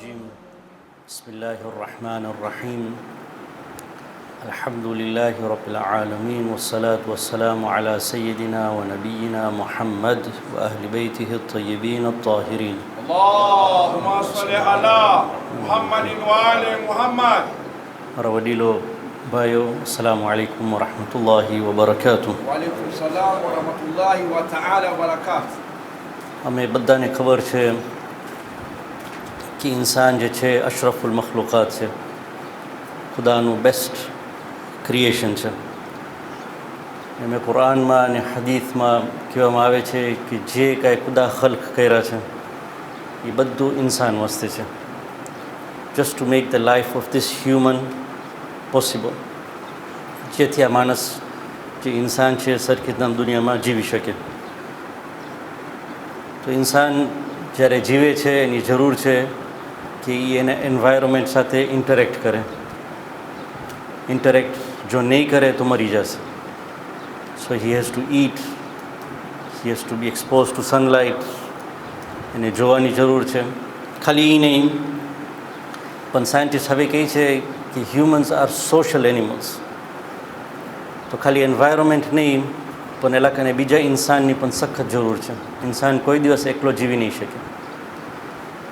الرجيم بسم الله الرحمن الرحيم الحمد لله رب العالمين والصلاة والسلام على سيدنا ونبينا محمد وأهل بيته الطيبين الطاهرين اللهم صل على محمد وآل محمد. મારા વડીલો ભાઈઓ અસ્સલામુ અલૈકુમ વરહમતુલ્લાહિ વબરકાતુહ. વાલેકુમ સલામ વરહમતુલ્લાહિ વતઆલા વબરકાતુહ. અમે બધાને ખબર છે કે ઇન્સાન જે છે અશરફુલ મખલુકાત છે, ખુદાનું બેસ્ટ ક્રિએશન છે. એમ કુરાનમાં અને હદીથમાં કહેવામાં આવે છે કે જે કાંઈ ખુદા ખલ્ક કર્યા છે એ બધું ઇન્સાન વાસ્તે છે, just to make the life of this human possible, જેથી આ માણસ જે ઇન્સાન છે સરખી રીતના દુનિયામાં જીવી શકે. તો ઇન્સાન જ્યારે જીવે છે એની જરૂર છે કે એ એના એન્વાયરમેન્ટ સાથે ઇન્ટરેક્ટ કરે. ઇન્ટરેક્ટ જો નહીં કરે તો મરી જશે. So he has to eat, he has to be expose to sunlight. એને જોવાની જરૂર છે. ખાલી એ નહીં, પણ સાયન્ટિસ્ટ હવે કહે છે કે હ્યુમન્સ આર સોશિયલ એનિમલ્સ. તો ખાલી એન્વાયરમેન્ટ નહીં પણ એલાકાને બીજા ઇન્સાનની પણ સખત જરૂર છે. ઇન્સાન કોઈ દિવસ એકલો જીવી નહીં શકે.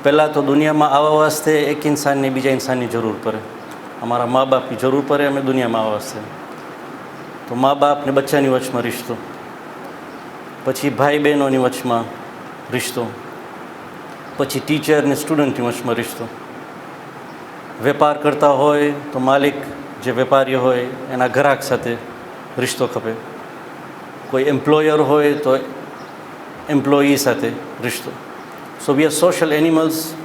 પહેલાં તો દુનિયામાં આવવા વાસ્તે એક ઇન્સાનને બીજા ઇન્સાનની જરૂર પડે. અમારા મા બાપની જરૂર પડે અમે દુનિયામાં આવવા વાસ્તે. તો મા બાપ ને બચ્ચાની વચમાં રિશ્તો, પછી ભાઈ બહેનોની વચમાં રિશ્તો, પછી ટીચર ને સ્ટુડન્ટની વચમાં રિશ્તો. વેપાર કરતા હોય તો માલિક જે વેપારી હોય એના ગ્રાહક સાથે રિશ્તો ખપે. કોઈ એમ્પ્લોયર હોય તો એમ્પ્લોયી સાથે રિશ્તો. સો વી આર સોશિયલ એનિમલ્સ.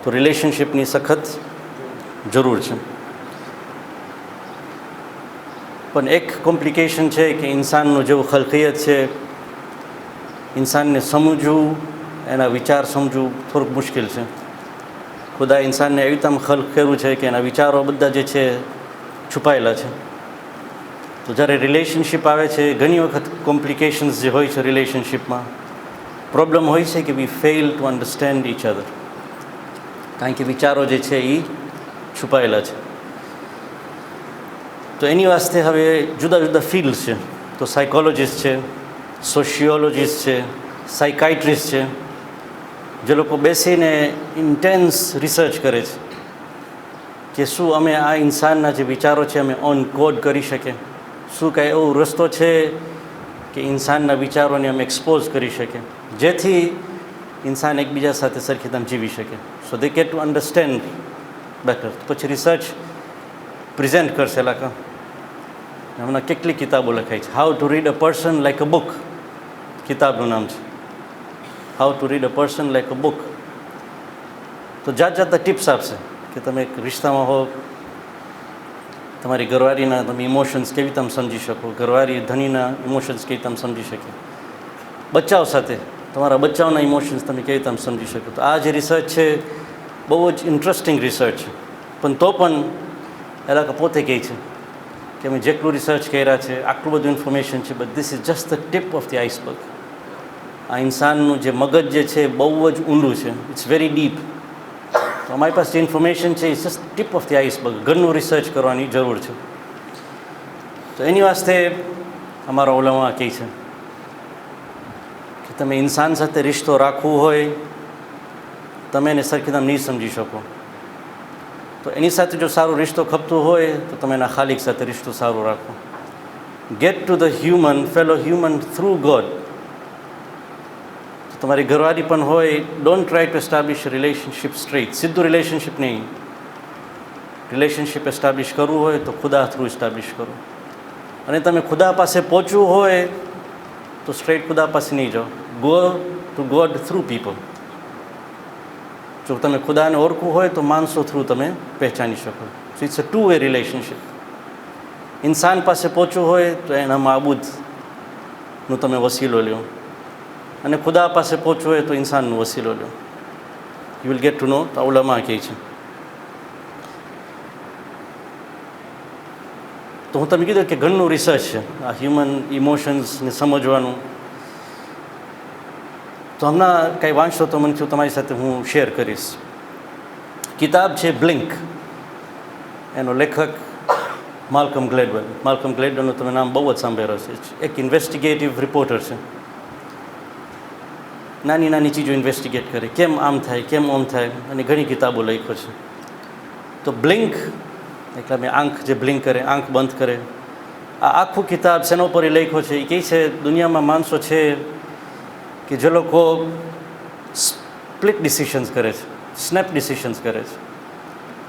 તો રિલેશનશિપની સખત જરૂર છે. પણ એક કોમ્પ્લિકેશન છે કે ઇન્સાનનું જેવું ખલકિયત છે, ઇન્સાનને સમજવું, એના વિચાર સમજવું થોડુંક મુશ્કેલ છે. ખુદા ઇન્સાનને એવી રીતે ખલ્ક કર્યું છે કે એના વિચારો બધા જે છે છુપાયેલા છે. તો જ્યારે રિલેશનશિપ આવે છે, ઘણી વખત કોમ્પ્લિકેશન્સ જે હોય છે રિલેશનશિપમાં, પ્રોબ્લેમ હોય છે કે we fail to understand each other, કારણ કે વિચારો જે છે એ છુપાયેલા છે. તો એની વાસ્તે હવે જુદા જુદા ફિલ્ડ છે. તો સાયકોલોજીસ્ટ છે, સોશિયોલોજીસ્ટ છે, સાયકાઇટ્રિસ્ટ છે, જે લોકો બેસીને ઇન્ટેન્સ રિસર્ચ કરે છે કે શું અમે આ ઇન્સાનના જે વિચારો છે અમે ઓન કોડ કરી શકીએ, શું કાંઈ એવો રસ્તો છે કે ઇન્સાનના વિચારોને અમે એક્સપોઝ કરી શકીએ જેથી ઇન્સાન એકબીજા સાથે સરખી રીતે જીવી શકે. So they get to understand better. પછી રિસર્ચ પ્રેઝન્ટ કરશે. લાકા હમણાં કેટલી કિતાબો લખાઈ છે. How to read a person like a book કિતાબનું નામ છે. How to read a person like a book. તો જાત જાતના ટિપ્સ આપશે કે તમે એક રિશ્તામાં હો, તમારી ઘરવાળીના તમે ઇમોશન્સ કેવી તમે સમજી શકો, ઘરવાળી ધણીના ઇમોશન્સ કેવી તમે સમજી શકે, બચ્ચાઓ સાથે તમારા બચ્ચાઓના ઇમોશન્સ તમે કેવી તમે સમજી શકો. તો આ જે રિસર્ચ છે બહુ જ ઇન્ટરેસ્ટિંગ રિસર્ચ છે. પણ તો પણ એલા પોતે કહે છે કે અમે જેટલું રિસર્ચ કર્યા છે, આટલું બધું ઇન્ફોર્મેશન છે, but this is just the tip of the iceberg. આ ઇન્સાનનું જે મગજ જે છે બહુ જ ઊંડું છે, ઇટ્સ વેરી ડીપ. તો અમારી પાસે જે ઇન્ફોર્મેશન છે it's just tip of the iceberg. ઘણું રિસર્ચ કરવાની જરૂર છે. તો એની વાસ્તે અમારા ઓલામાં કહે છે કે તમે ઇન્સાન સાથે રિશ્તો રાખવું હોય, તમે એને સરખી તમે નહીં સમજી શકો. તો એની સાથે જો સારો રિશ્તો ખપતું હોય તો તમે એના ખાલિક સાથે રિશ્તો સારો રાખો. Get to the human, fellow human through god. તો તમારી ઘરવાળી પણ હોય, don't try to establish relationship straight. સીધું રિલેશનશિપ નહીં. રિલેશનશિપ એસ્ટાબ્લિશ કરવું હોય તો ખુદા થ્રુ એસ્ટાબ્લિશ કરો. અને તમે ખુદા પાસે પહોંચવું હોય તો સ્ટ્રેટ ખુદા પાસે નહીં જાઓ. Go to God through people. જો તમે ખુદાને ઓળખવું હોય તો માણસો થ્રુ તમે પહેચાની શકો. So it's a two way relationship. ઇન્સાન પાસે પહોંચવું હોય તો એના માબૂદનું તમે વસીલો લ્યો, અને ખુદા પાસે પહોંચવું હોય તો ઇન્સાનનું વસીલો લ્યો. યુ વિલ ગેટ ટુ નો. તો ઉલમા કહે છે. તો હું તમે કીધું કે ઘણું રિસર્ચ છે આ હ્યુમન ઇમોશન્સને સમજવાનું. તો હમણાં કંઈ વાંચશો તો મને થયું તમારી સાથે હું શેર કરીશ. કિતાબ છે બ્લિંક, એનો લેખક માલ્કમ ગ્લેડવેલ. માલ્કમ ગ્લેડવેલનું તમે નામ બહુ જ સાંભળ્યું છે. એક ઇન્વેસ્ટિગેટિવ રિપોર્ટર છે. નાની નાની ચીજો ઇન્વેસ્ટિગેટ કરે, કેમ આમ થાય, કેમ આમ થાય, અને ઘણી કિતાબો લખ્યો છે. તો બ્લિંક એટલે મેં આંખ જે બ્લિંક કરે, આંખ બંધ કરે, આ આખું કિતાબ શેના ઉપર એ લખ્યો છે. એ કહે છે દુનિયામાં માણસો છે કે જે લોકો સ્પ્લિટ ડિસિશન્સ કરે છે, સ્નેપ ડિસિશન્સ કરે છે.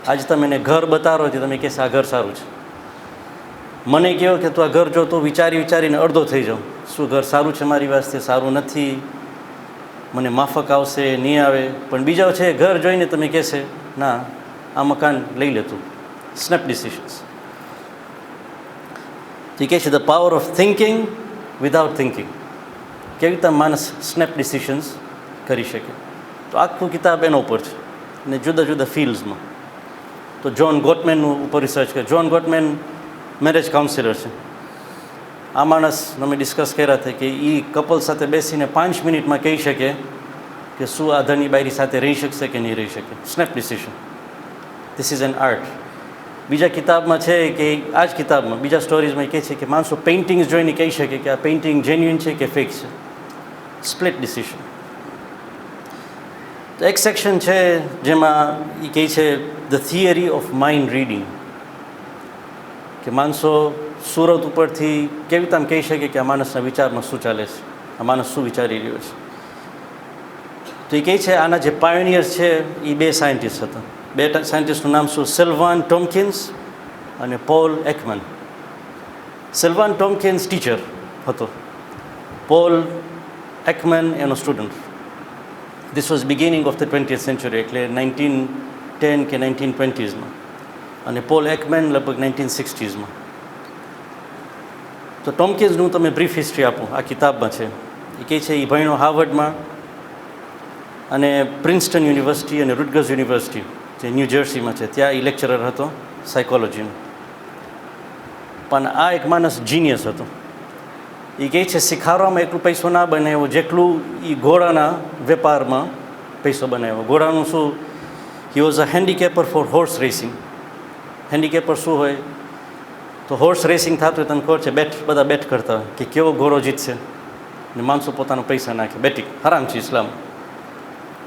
આજે તમે એને ઘર બતાવો છો, તમે કહેશે આ ઘર સારું છે. મને કહો કે તું આ ઘર જો, તો વિચારીને અડધો થઈ જાઉં, શું ઘર સારું છે મારી વાસ્તે, સારું નથી, મને માફક આવશે નહીં આવે. પણ બીજા છે ઘર જોઈને તમે કહેશે ના આ મકાન લઈ લેતું. Snap decisions. તો એ કહે છે the power of thinking without thinking. કેવી રીતે માણસ સ્નેપ ડિસિશન્સ કરી શકે. તો આખું કિતાબ એના ઉપર છે, અને જુદા જુદા ફિલ્ડ્સમાં. તો જ્હોન ગોટમેનનું ઉપર રિસર્ચ કરે. જ્હોન ગોટમેન મેરેજ કાઉન્સિલર છે. આ માણસ અમે ડિસ્કસ કર્યા હતા કે એ કપલ સાથે બેસીને 5 મિનિટમાં કહી શકે કે શું આ ધની બાયરી સાથે રહી શકશે કે નહીં રહી શકે. Snap decision. This is an art. બીજા કિતાબમાં છે કે આ જ કિતાબમાં બીજા સ્ટોરીઝમાં કહે છે કે માણસો પેઇન્ટિંગ્સ જોઈને કહી શકે કે આ પેઇન્ટિંગ જેન્યુઇન છે કે ફેક છે. Split decision. તો એક સેક્શન છે જેમાં એ કહે છે the theory of mind reading, કે માણસો સુરત ઉપરથી કેવી રીતે આમ કહી શકે કે આ માણસના વિચારમાં શું ચાલે છે, આ માણસ શું વિચારી રહ્યો છે. તો એ કહે છે આના જે પાયોનિયર્સ છે એ 2 સાયન્ટિસ્ટ હતા. 2 સાયન્ટિસ્ટનું નામ શું, સિલ્વાન ટોમ્કિન્સ અને Paul Ekman. Silvan Tomkins teacher હતો, પોલ એકમેન એનો student. This was beginning of the 20th century, એટલે 1910 કે 1920માં, અને પોલ એકમેન લગભગ 1960sમાં. તો ટોમ્કિન્સનું તમે બ્રીફ હિસ્ટ્રી આપું, આ કિતાબમાં છે. એ કહે છે એ ભણ્યો હાર્વર્ડમાં અને પ્રિન્સ્ટન યુનિવર્સિટી અને રુટગર્સ યુનિવર્સિટી જે ન્યૂ જર્સીમાં છે ત્યાં એ લેક્ચરર હતો સાયકોલોજીનો. પણ આ એક માણસ જીનિયસ હતો. એ કહે છે શીખવાડવામાં એટલું પૈસો ના બનાવ્યો જેટલું એ ઘોડાના વેપારમાં પૈસો બનાવ્યો. ઘોડાનું શું, he was a handicapper for horse racing. Handicapper શું હોય, તો હોર્સ રેસિંગ થતું હોય, તને ખબર છે બધા બેટ કરતા હોય કે કેવો ઘોડો જીતશે, ને માણસો પોતાનો પૈસા નાખે. બેટિંગ હરામ છે ઇસ્લામ,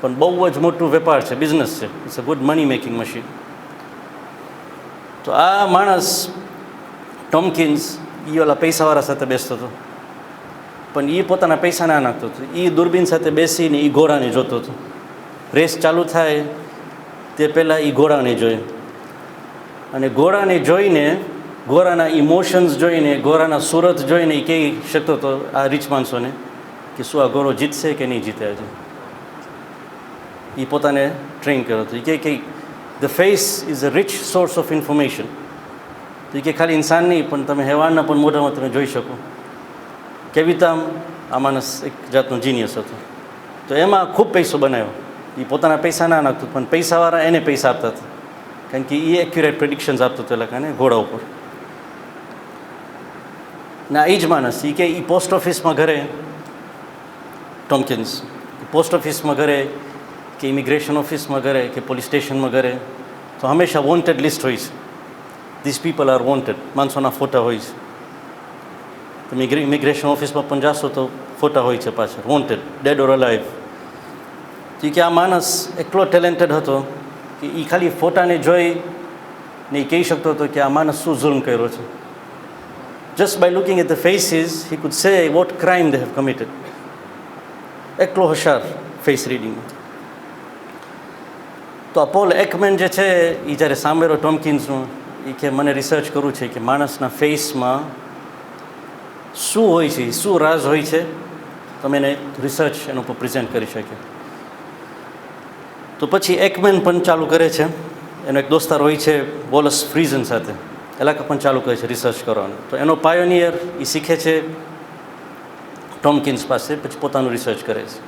પણ બહુ જ મોટું વેપાર છે, બિઝનેસ છે. It's a good money making machine. તો આ માણસ ટોમ્કિન્સ એ ઓલા પૈસાવાળા સાથે બેસતો હતો, પણ એ પોતાના પૈસા ના નાખતો હતો. એ દૂરબીન સાથે બેસીને એ ઘોડાને જોતો હતો. રેસ ચાલુ થાય તે પહેલાં એ ઘોડાને જોઈ, અને ઘોડાને જોઈને, ઘોડાના ઇમોશન્સ જોઈને, ઘોડાના સુરત જોઈને એ કહી શકતો હતો આ રીચ માણસોને કે શું આ ઘોડો જીતશે કે નહીં જીતે. આજે એ પોતાને ટ્રેન કર્યો હતો. એ કહે the face is a rich source of information. તો એ કે ખાલી ઇન્સાન નહીં, પણ તમે હેવાનના પણ મોઢામાં તમે જોઈ શકો. કેવી રીતે આ માણસ એક જાતનો જીનિયસ હતો. તો એમાં ખૂબ પૈસો બનાવ્યો. એ પોતાના પૈસા ના નાખતું, પણ પૈસાવાળા એને પૈસા આપતા હતા, કારણ કે એ એક્યુરેટ પ્રેડિક્શન્સ આપતો હતો એટલે કાને ઘોડા ઉપર. ના એ જ માણસ એ કે એ પોસ્ટ ઓફિસમાં ઘરે, ટોમ્કિન્સ પોસ્ટ ઓફિસમાં ઘરે કે ઇમિગ્રેશન ઓફિસમાં ઘરે કે પોલીસ સ્ટેશનમાં ઘરે, તો હંમેશા વોન્ટેડ લિસ્ટ હોય છે. This people are wanted. માણસોના ફોટા હોય છે. તમે ઇમિગ્રેશન ઓફિસમાં પણ જાશો તો ફોટા હોય છે પાછળ, વોન્ટેડ, ડેડ ઓર અલાઇવ. તો કે આ માણસ એટલો ટેલેન્ટેડ હતો કે એ ખાલી ફોટાને જોઈને એ કહી શકતો હતો કે આ માણસ શું જુલ્મ કર્યો છે. Just by looking at the faces he could say what crime they have committed. એટલો હોશિયાર ફેસ રીડિંગ. તો આ પોલ એકમેન જે છે એ જ્યારે સાંભળ્યો ટોમ્કિન્સનું, એ કે મને રિસર્ચ કરવું છે કે માણસના ફેસમાં શું હોય છે, શું રાજ હોય છે, તમે એને રિસર્ચ એના ઉપર પ્રેઝન્ટ કરી શકે. તો પછી એકમેન પણ ચાલુ કરે છે, એનો એક દોસ્તાર હોય છે વોલસ ફ્રીઝન સાથે, એલાકા પણ ચાલુ કરે છે રિસર્ચ કરવાનું. તો એનો પાયોનિયર એ શીખે છે ટોમ્કિન્સ પાસે, પછી પોતાનું રિસર્ચ કરે છે.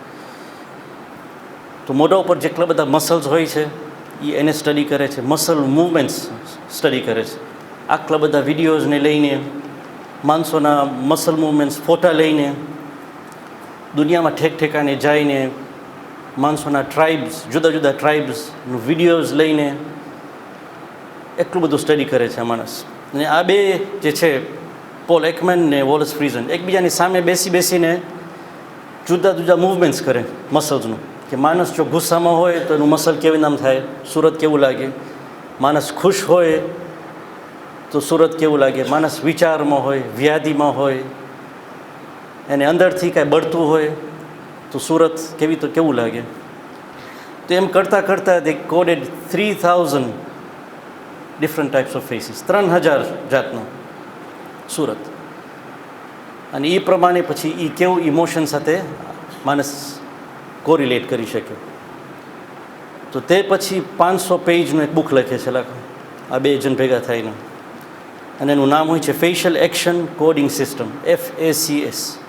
તો મોઢા ઉપર જેટલા બધા મસલ્સ હોય છે એ એને સ્ટડી કરે છે, મસલ મૂવમેન્ટ્સ સ્ટડી કરે છે. આટલા બધા વિડીયોઝને લઈને, માણસોના મસલ મૂવમેન્ટ્સ ફોટા લઈને, દુનિયામાં ઠેક ઠેકાને જઈને માણસોના ટ્રાઇબ્સ, જુદા જુદા ટ્રાઇબ્સનું વિડીયોઝ લઈને એટલું બધું સ્ટડી કરે છે આ માણસ. અને આ બે જે છે, પોલ એકમેન ને વોલેસ ફ્રીઝન, એકબીજાની સામે બેસીને જુદા જુદા મૂવમેન્ટ્સ કરે મસલ્સનું, કે માણસ જો ગુસ્સામાં હોય તો એનું મસલ કેવી નામ થાય, સુરત કેવું લાગે, માણસ ખુશ હોય તો સુરત કેવું લાગે, માણસ વિચારમાં હોય, વ્યાધિમાં હોય, એને અંદરથી કાંઈ બળતું હોય તો સુરત કેવું લાગે. તો એમ કરતાં કરતાં they coded 3000 different types of faces, 3000 જાતનો સુરત. અને એ પ્રમાણે પછી એ કેવું ઇમોશન સાથે માણસ કોરિલેટ કરી શકે. તો તે પછી 500 પેજનું એક બુક લખે છે આ બે જણ ભેગા થઈને, અને એનું નામ હોય છે facial action coding system, FACS.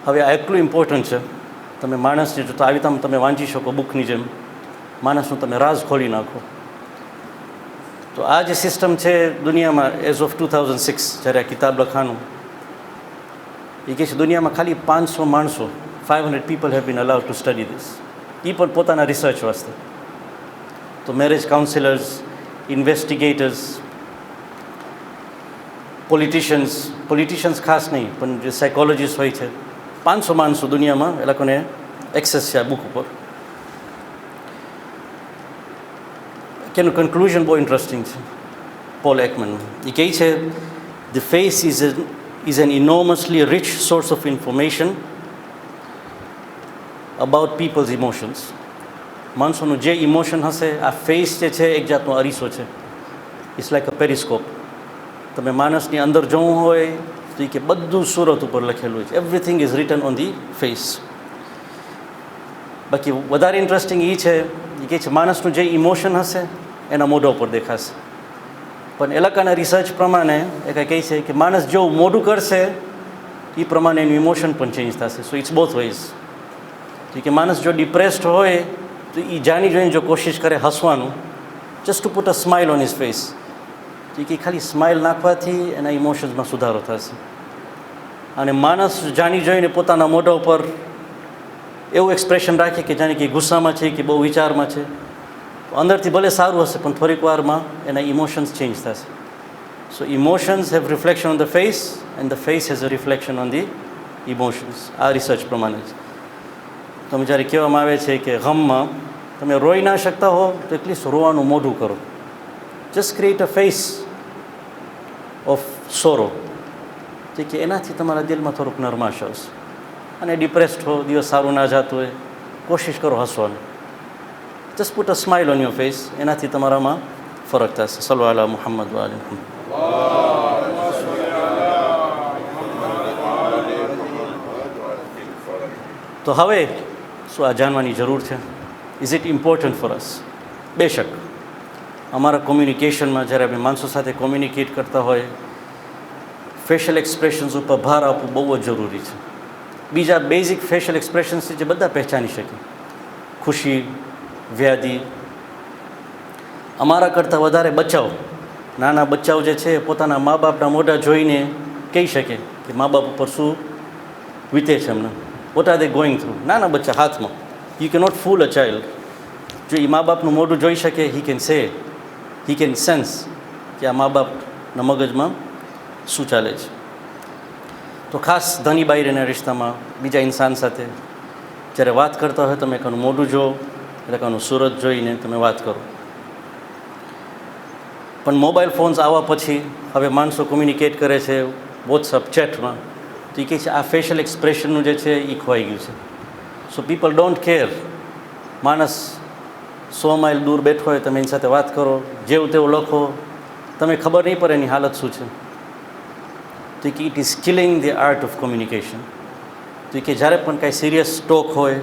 હવે આ એટલું ઇમ્પોર્ટન્ટ છે, તમે માણસને જો તો આવી તમે વાંચી શકો બુકની જેમ, માણસનું તમે રાજ ખોલી નાખો. તો આ જે સિસ્ટમ છે દુનિયામાં એઝ ઓફ 2006 જ્યારે આ કિતાબ લખાનું, એ કહે છે દુનિયામાં ખાલી 500 માણસો, 500 people have been allowed to study this. એ પણ પોતાના રિસર્ચ વાસ્તે. તો મેરેજ કાઉન્સિલર્સ, ઇન્વેસ્ટિગેટર્સ, પોલિટિશિયન્સ ખાસ નહીં, પણ જે સાયકોલોજીસ્ટ હોય છે, 500 માણસો દુનિયામાં એ લોકોને એક્સેસ છે આ બુક ઉપર. કે એનું કન્ક્લુઝન બહુ ઇન્ટરેસ્ટિંગ છે પોલ એકમેનનું. એ કહે છે the face is an enormously rich source of information about people's emotions. માણસોનું જે ઇમોશન હશે, આ ફેસ જે છે એક જાતનો અરીસો છે. It's like a periscope. તમે માણસની અંદર જોવું હોય તો એ કે બધું સુરત ઉપર લખેલું છે, everything is return on the face. બાકી વધારે ઇન્ટરેસ્ટિંગ એ છે, એ કહે છે માણસનું જે ઇમોશન હશે એના મોઢા ઉપર દેખાશે. પણ એ લોકોના રિસર્ચ પ્રમાણે એ કહે છે કે માણસ જેવું મોઢું કરશે એ પ્રમાણે એનું ઇમોશન પણ ચેન્જ થશે. So it's both ways. કે માણસ જો ડિપ્રેસ્ડ હોય તો એ જાણી જોઈને જો કોશિશ કરે હસવાનું, just to put a smile on his face, તો કે ખાલી સ્માઇલ નાખવાથી એના ઇમોશન્સમાં સુધારો થશે. અને માણસ જાણી જોઈને પોતાના મોઢા ઉપર એવું એક્સપ્રેશન રાખે કે જાણે કે ગુસ્સામાં છે કે બહુ વિચારમાં છે, અંદરથી ભલે સારું હશે પણ થોડીક વારમાં એના ઇમોશન્સ ચેન્જ થશે. So emotions have reflection on the face and the face has a reflection on the emotions. આ રિસર્ચ પ્રમાણે જ. તમે જ્યારે કહેવામાં આવે છે કે ગમમાં તમે રોઈ ના શકતા હો તો એટલીસ્ટ રોવાનું મોઢું કરો. Just create a face of sorrow, જે કે એનાથી તમારા દિલમાં થોડુંક નરમાશ આવશે. અને ડિપ્રેસ્ડ હો, દિવસ સારું ના જતું હોય, કોશિશ કરો હસવાનું. Just put a smile on your face, એનાથી તમારામાં ફરક થશે. સલ્લુ અલા મુહમ્મદ વ આલિ મુહમ્મદ. તો હવે શું આ જાણવાની જરૂર છે? Is it important for us? બેશક. અમારા કોમ્યુનિકેશનમાં જ્યારે આપણે માણસો સાથે કોમ્યુનિકેટ કરતા હોય, ફેશિયલ એક્સપ્રેશન્સ ઉપર ભાર આપવું બહુ જ જરૂરી છે. બીજા બેઝિક ફેશિયલ એક્સપ્રેશન્સ છે જે બધા પહેચાની શકે, ખુશી, વ્યાધિ. અમારા કરતાં વધારે બચ્ચાઓ, નાના બચ્ચાઓ જે છે પોતાના મા બાપના મોઢા જોઈને કહી શકે કે મા બાપ ઉપર શું વીતે છે એમને, what are they going through. નાના બચ્ચા હાથમાં, you can not fool a child. જો એ મા બાપનું મોઢું જોઈ શકે, હી કેન સેન્સ કે આ મા બાપના મગજમાં શું ચાલે છે. તો ખાસ ધની બાયરીના રિશ્તામાં બીજા ઇન્સાન સાથે જ્યારે વાત કરતા હોય, તમે એકાનું મોઢું જો, એકાનું સુરત જોઈને તમે વાત કરો. પણ મોબાઈલ ફોન્સ આવવા પછી હવે માણસો કોમ્યુનિકેટ કરે છે વોટ્સઅપ ચેટમાં, તો એ કહે છે આ ફેશિયલ એક્સપ્રેશનનું જે છે એ ખોવાઈ ગયું છે. So people don't care. માણસ 100 માઇલ દૂર બેઠો હોય, તમે એની સાથે વાત કરો, જેવું તેવું લખો, તમે ખબર નહીં પડે એની હાલત શું છે. તો કે it is killing the art of communication. તો કે જ્યારે પણ કાંઈ સિરિયસ ટોક હોય,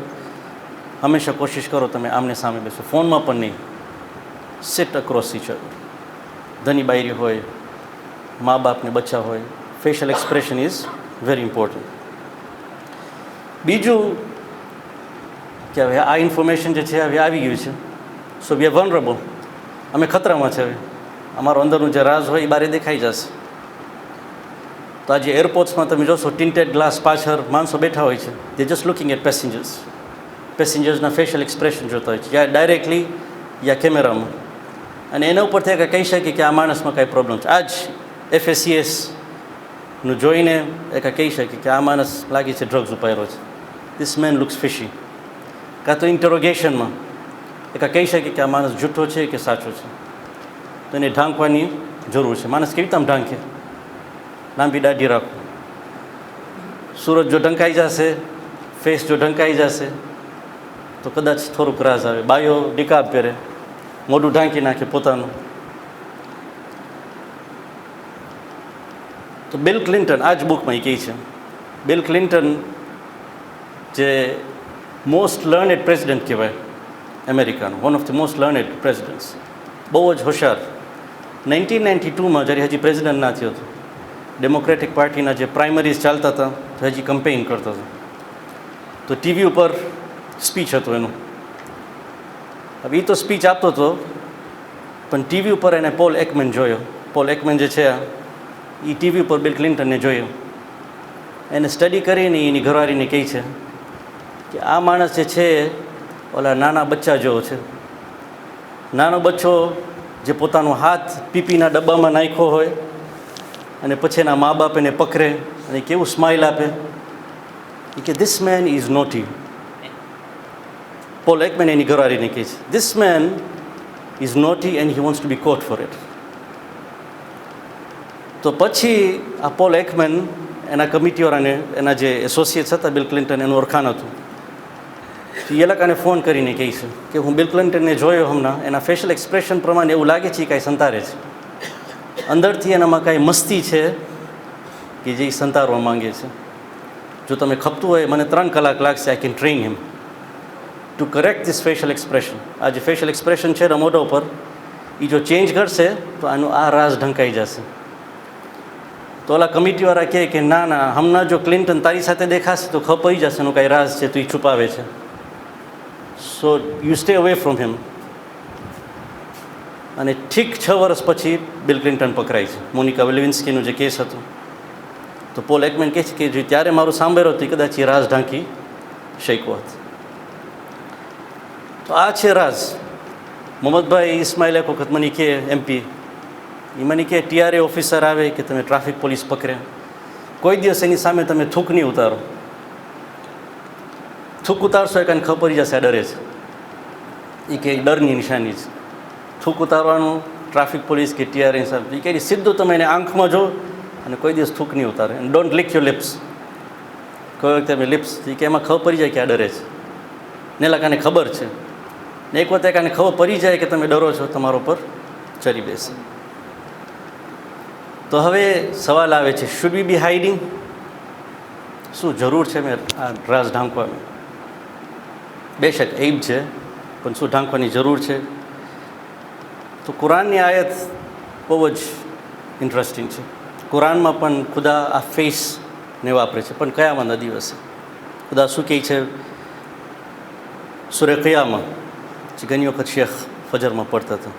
હંમેશા કોશિશ કરો તમે આમને સામે બેસો, ફોનમાં પણ નહીં. Sit across each other. ધની બાયરી હોય, મા બાપને બચ્ચા હોય, facial expression is very important. બીજું કે હવે આ ઇન્ફોર્મેશન જે છે હવે આવી ગયું છે, સો વી આર વનરેબલ. અમે ખતરામાં છે. હવે અમારો અંદરનું જે રાજ હોય એ બારે દેખાઈ જશે. તો આજે એરપોર્ટ્સમાં તમે જોશો ટિન્ટેડ ગ્લાસ પાછળ માણસો બેઠા હોય છે, they just looking at passengers. પેસેન્જર્સના ફેશિયલ એક્સપ્રેશન જોતા હોય છે, યા ડાયરેક્ટલી યા કેમેરામાં, અને એના ઉપરથી એક કહી શકીએ કે આ માણસમાં કાંઈ પ્રોબ્લેમ છે. આ જ FACSનું જોઈને એક કહી શકીએ કે આ માણસ લાગે છે ડ્રગ્સ ઉપાયેલો છે, ધીસ મેન લુક્સ ફિશી. કાં તો ઇન્ટરોગેશનમાં એક કહી શકીએ કે આ માણસ જૂઠો છે કે સાચો છે, તો એને ઢાંકવાની જરૂર છે. માણસ કેવી રીતે આમ ઢાંકે? લાંબી દાઢી રાખો, સુરત જો ઢંકાઈ જશે, ફેસ જો ઢંકાઈ જશે તો કદાચ થોડુંક રાજ આવે. બાયો નિકાબ પહેરે, મોઢું ઢાંકી નાખે પોતાનું. તો બિલ ક્લિન્ટન આ જ બુકમાં એ કહે છે, બિલ ક્લિન્ટન જે મોસ્ટ લર્નેડ પ્રેસિડન્ટ કહેવાય અમેરિકાનું, one of the most learned presidents, બહુ જ હોશિયાર. 1992માં જ્યારે હજી પ્રેસિડન્ટ ના થયો હતો, ડેમોક્રેટિક પાર્ટીના જે પ્રાઇમરીઝ ચાલતા હતા તો હજી કમ્પેઇન કરતો હતો, તો ટીવી ઉપર સ્પીચ હતું એનું. હવે એ તો સ્પીચ આપતો હતો, પણ ટીવી ઉપર એને પોલ એકમેન જોયો. પોલ એકમેન જે છે એ ટીવી ઉપર બિલ ક્લિન્ટનને જોયો. એને સ્ટડી કરીને એની ઘરવાળીને કહે છે કે આ માણસ જે છે ઓલા નાના બચ્ચા જેવો છે. નાનો બચ્ચો જે પોતાનો હાથ પીપીના ડબ્બામાં નાખ્યો હોય અને પછી એના મા બાપ એને પકડે અને કેવું સ્માઇલ આપે કે this man is naughty. Paul Ekman એની ઘરવાળીને કહે છે this man is naughty and he wants to be caught for it. તો પછી આ પોલ એકમેન એના કમિટીવાળાને, એના જે એસોસિએટ્સ હતા બિલ ક્લિન્ટન, એનું ઓળખાણ હતું, એ લોકોને ફોન કરીને કહે છે કે હું બિલ ક્લિન્ટનને જોયો હમણાં, એના ફેશિયલ એક્સપ્રેશન પ્રમાણે એવું લાગે છે કાંઈ સંતારે છે, અંદરથી એનામાં કાંઈ મસ્તી છે કે જે સંતારવા માંગે છે. જો તમે ખપતું હોય, મને 3 કલાક લાગશે, I can train him to correct this facial expression. આ જે ફેશિયલ એક્સપ્રેશન છે એના મોઢા ઉપર, એ જો ચેન્જ કરશે તો આનું આ રાજ ઢંકાઈ જશે. તો ઓલા કમિટીવાળા કહે કે ના ના, હમણાં જો ક્લિન્ટન તારી સાથે દેખાશે તો ખબર પડી જશે એનું કાંઈ રાજ છે, તો એ છુપાવે છે. So you stay away from him. અને ઠીક 6 વર્ષ પછી બિલ ક્લિન્ટન પકડાય છે, મોનિકા લેવિન્સ્કીનું જે કેસ હતું. તો પોલ એકમેન કહે છે કે જો ત્યારે મારું સાંભળ્યો હતું કદાચ એ રાજ ઢાંકી શક્યો હોત. તો આ છે રાજ. મોહમ્મદભાઈ ઇસ્માઇલ એક વખત મને કહે, MP, એ મને કહે TRA ઓફિસર આવે કે તમે ટ્રાફિક પોલીસ પકડે, કોઈ દિવસ એની સામે તમે થૂક નહીં ઉતારો. થૂક ઉતારશો એ કાંઈ ખબર પડી જશે આ ડરે છે. એ કે ડરની નિશાની છે થૂક ઉતારવાનું. ટ્રાફિક પોલીસ કે TRA સાહેબ એ કહે સીધું તમે એને આંખમાં જો અને કોઈ દિવસ થૂક નહીં ઉતારે. And don't lick your lips. કોઈ વખતે તમે લિપ્સ, એ કે એમાં ખબર પડી જાય કે આ ડરે છે. ને લાકાને ખબર છે ને એક વખતે કાને ખબર પડી જાય કે તમે ડરો છો, તમારો પર ચડી બેસે. તો હવે સવાલ આવે છે, શુડ વી બી હાઇડિંગ? શું જરૂર છે મેં આ રાજ ઢાંકવાની? બેશક એમ છે, પણ શું ઢાંકવાની જરૂર છે? તો કુરાનની આયત બહુ જ ઇન્ટરેસ્ટિંગ છે. કુરાનમાં પણ ખુદા આ ફેસને વાપરે છે, પણ કયામતના દિવસે ખુદા શું કહે છે? સૂરે क़િયામah, જે ઘણી વખત શેખ ફજરમાં પડતા હતા.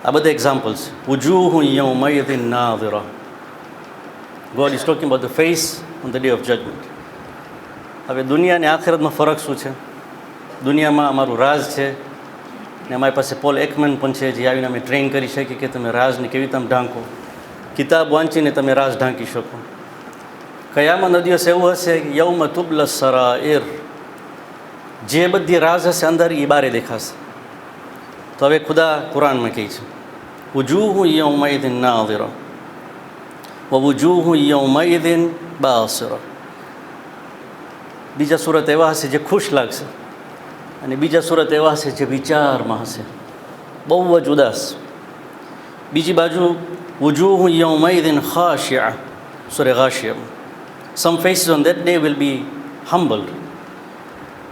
આ બધા એક્ઝામ્પલ્સ. વુજૂહુન યૌમઇઝિન નાઝિરા. God is talking about the face on the day of judgement. હવે દુનિયા અને આખિરતમાં ફરક શું છે? દુનિયામાં અમારું રાજ છે ને અમારી પાસે પોલ એકમેન પણ છે, જે આવીને અમે ટ્રેન કરી શકીએ કે તમે રાજને કેવી રીતે ઢાંકો. કિતાબ વાંચીને તમે રાજ ઢાંકી શકો. કયામતનો દિવસ એવું હશે કે યૌમ તુબલા સરાઇર, જે બધી રાજ હશે અંદર એ બારે દેખાશે. તો હવે ખુદા કુરાનમાં કહે છે વુજૂહુન યૌમઇઝિન નાઝિરા વ વુજૂહુન યૌમઇઝિન બાસિરા. બીજા સૂરત એવા હશે જે ખુશ લાગશે અને બીજા સૂરત એવા હશે જે વિચારમાં હશે, બહુ જ ઉદાસ. બીજી બાજુ વુજૂહુન યૌમઇઝિન ખાશિઆ, સૂરે ગાશિયા. Some faces on that day will be humbled.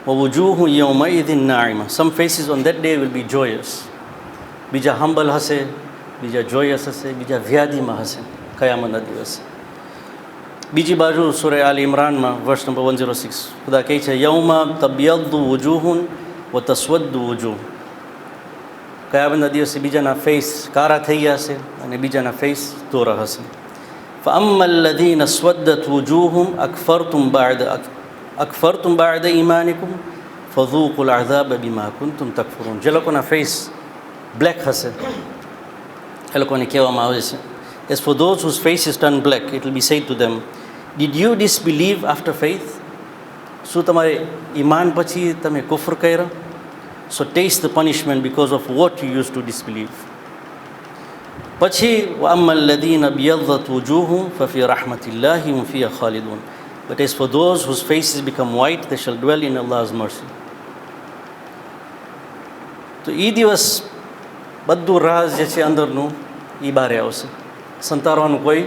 વવુજૂહુન યૌમઇઝિન નાઇમા. Some faces on that day will be joyous. બીજા હમ્બલ હશે, બીજા જોયસ હશે, બીજા વ્યાધિમાં હશે કયામતના દિવસે. બીજી બાજુ સૂરે આલ ઇમરાનમાં વર્સ નંબર 106 ખુદા કહે છે યૌમા તબ્યદ્દુ વુજૂહુન વ તસ્વદ્દુ વુજૂહ. કયામતના દિવસે બીજાના ફેસ કારા થઈ ગયા હશે અને બીજાના ફેસ ધોરા હશે. ફઅમ્મા અલ્લઝીના સ્વદ્દત વુજૂહુમ અકફરતુમ બાዕદ ઈમાનિકુમ ફઝૂકુલ અઝાબ બિમા કુન્તુમ તકફુરૂન. જે લોકોના ફેસ બ્લેક હશે એ લોકોને કહેવામાં આવે છે, as for those whose face is turned black, it will be said to them, did you disbelieve after faith? શું તમારે ઈમાન પછી તમે કુફર કર્યા? So taste the punishment because of what you used to disbelieve. પછી وَأَمَّا الَّذِينَ ابْيَضَّتْ وُجُوهُهُمْ فَفِي رَحْمَةِ اللَّهِ هُمْ فِيهَا خَالِدُونَ. But as for those whose faces become white, they shall dwell in Allah's mercy. તો એ દિવસ બધું રાજ જે છે અંદરનું એ બહાર આવશે. સંતારવાનું કોઈ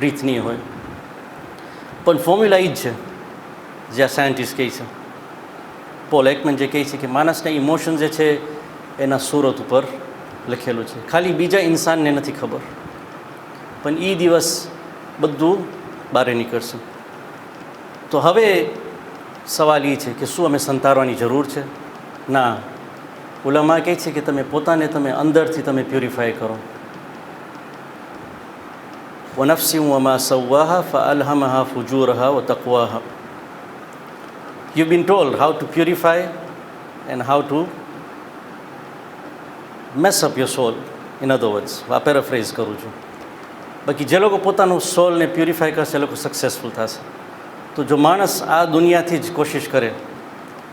રીત નહીં હોય. પણ ફોર્મ્યુલા એ જ છે જે આ સાયન્ટિસ્ટ કહે છે. પોલ એકમેન જે કહે છે કે માણસના ઇમોશન જે છે એના સુરત ઉપર લખેલું છે, ખાલી બીજા ઇન્સાનને નથી ખબર. પણ એ દિવસ બધું બહાર નીકળશે. તો હવે સવાલ એ છે કે શું અમે સંતારવાની જરૂર છે? ના. ઉલમા કહે છે કે તમે પોતાને તમે અંદરથી તમે પ્યુરિફાય કરો. વનફસિન વમા સવ્વાહા ફઅલ્હમહા ફુજૂરહા વ તક્વાહા. You've been told how to purify and how to mess up your soul. In other words, આ પેરાફ્રેઝ કરું છું. બાકી જે લોકો પોતાનું સોલને પ્યુરિફાય કરશે એ લોકો સક્સેસફુલ થશે. તો જો માણસ આ દુનિયાથી જ કોશિશ કરે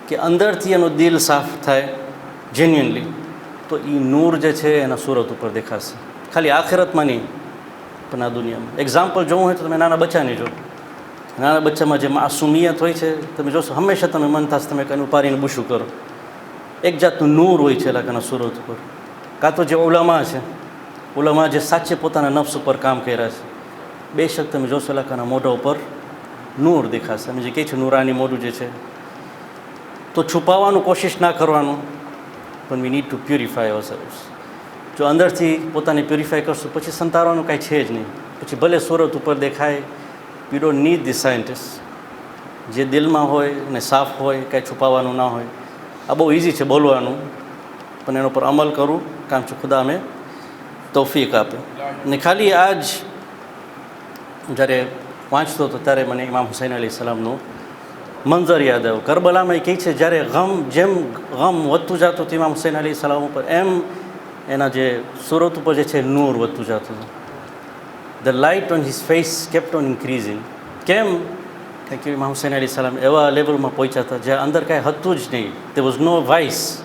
કે અંદરથી એનું દિલ સાફ થાય જેન્યુઅનલી, તો એ નૂર જે છે એના સુરત ઉપર દેખાશે. ખાલી આખિરતમાં નહીં પણ આ દુનિયામાં. એક્ઝામ્પલ જોવું હોય તો તમે નાના બચ્ચાને જો. નાના બચ્ચામાં જે માસુમિયત હોય છે તમે જોશો, હંમેશા તમે મન થશે તમે કંઈ ઉપાડીને બુશું કરો. એક જાતનું નૂર હોય છે એલાકાના સુરત ઉપર. કાં તો જે ઉલમા છે, ઉલમા જે સાચે પોતાના નફ્સ ઉપર કામ કર્યા છે, બેશક તમે જોશો એલાકાના મોઢા ઉપર નૂર દેખાશે. અમે જે કહે છે નૂરાની મોઢું જે છે, તો છુપાવવાનું કોશિશ ના કરવાનું, પણ વી નીડ ટુ પ્યુરિફાય અવરસેલ્વ્સ. જો અંદરથી પોતાને પ્યુરિફાય કરશું પછી સંતારવાનું કાંઈ છે જ નહીં. પછી ભલે સુરત ઉપર દેખાય, you don't need the scientist. જે દિલમાં હોય અને સાફ હોય, કાંઈ છુપાવવાનું ના હોય. આ બહુ ઇઝી છે બોલવાનું, પણ એના પર અમલ કરવું કામ છે. ખુદા અમે તૌફીક આપે. ને ખાલી આ જ જ્યારે વાંચતો હતો ત્યારે મને ઇમામ હુસૈન અલી સલામનું મંઝર યાદ આવ્યું. કરબલામાં એ કહે છે જ્યારે જેમ ગમ વધતું જતું હતું ઇમામ હુસૈન અલી સલામ ઉપર, એમ એના જે સુરત ઉપર જે છે નૂર વધતું જતું હતું. The light on his face kept on increasing. કેમ? કારણ કે ઇમામ હુસૈન અલી સલામ એવા લેવલમાં પહોંચ્યા હતા જ્યાં અંદર કાંઈ હતું જ નહીં. there was no vice.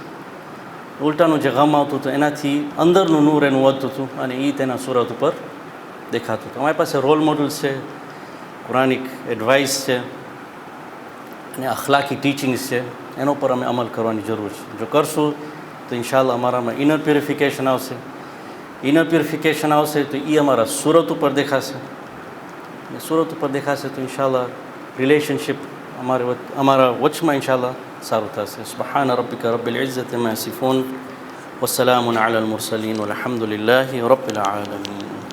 ઉલટાનું જે ગમ આવતું હતું એનાથી અંદરનું નૂર એનું વધતું હતું અને એ તેના સુરત ઉપર દેખાતું હતું. અમારી પાસે રોલ મોડલ્સ છે, કુરાનિક એડવાઇસ છે અને અખલાકી ટીચિંગ્સ છે. એના ઉપર અમે અમલ કરવાની જરૂર છે. જો કરશું તો ઇન્શાઅલ્લાહ અમારામાં ઇનર પ્યુરિફિકેશન આવશે. ઇનર પ્યુરિફિકેશન આવશે તો એ અમારા સુરત ઉપર દેખાશે. અને સુરત ઉપર દેખાશે તો ઇન્શાઅલ્લાહ રિલેશનશિપ અમારા વચમાં ઇન્શાઅલ્લાહ સારું થશે. સુબ્હાન રબ્બિકા રબ્બિલ ઇઝ્ઝતિ અમ્મા યસિફૂન વસ્સલામુન અલલ મુરસલીન વલ્હમ્દુલિલ્લાહિ રબ્બિલ આલમીન.